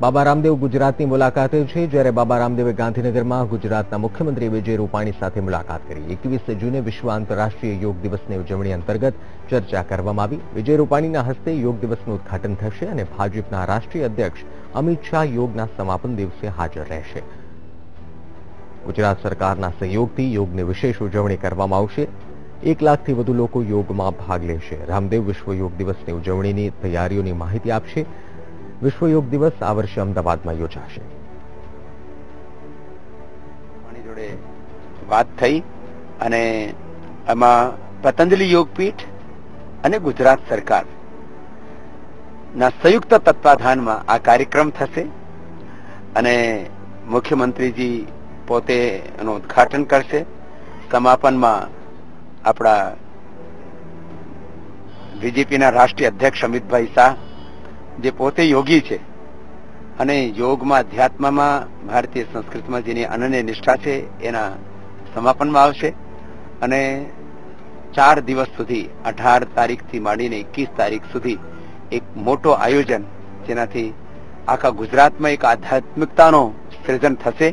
બાબા રામદેવ ગુજરાતની મુલાકાતે છે, જ્યારે બાબા રામદેવે ગાંધીનગરમાં ગુજરાતના મુખ્યમંત્રી વિજય રૂપાણી સાથે મુલાકાત કરી. 21 જૂને વિશ્વ આંતરરાષ્ટ્રીય યોગ દિવસની ઉજવણી અંતર્ગત ચર્ચા કરવામાં આવી. વિજય રૂપાણીના હસ્તે યોગ દિવસનું ઉદઘાટન થશે અને ભાજપના રાષ્ટ્રીય અધ્યક્ષ અમિત શાહ યોગના સમાપન દિવસે હાજર રહેશે. ગુજરાત સરકારના સહયોગથી યોગની વિશેષ ઉજવણી કરવામાં આવશે. 1 લાખથી વધુ લોકો યોગમાં ભાગ લેશે. રામદેવ વિશ્વ યોગ દિવસની ઉજવણીની તૈયારીઓની માહિતી આપશે. વિશ્વ યોગ દિવસ આ વર્ષે અમદાવાદમાં યોજાશે. જોડે વાત થઈ અને એમાં પતંજલિ યોગપીઠ અને ગુજરાત સરકાર ના સંયુક્ત તત્વાધાનમાં આ કાર્યક્રમ થશે અને મુખ્યમંત્રીજી પોતે એનું ઉદ્ઘાટન કરશે. સમાપનમાં આપણા બીજેપીના રાષ્ટ્રીય અધ્યક્ષ અમિતભાઈ શાહ, જે પોતે યોગી છે અને યોગમાં અધ્યાત્મમાં ભારતીય સંસ્કૃતિમાં જેની અનન્ય નિષ્ઠા છે એના સમાપનમાં આવશે અને 4 દિવસ સુધી 18 તારીખથી માંડીને 21 તારીખ સુધી એક મોટો આયોજન, જેનાથી આખા ગુજરાતમાં એક આધ્યાત્મિકતાનો સર્જન થશે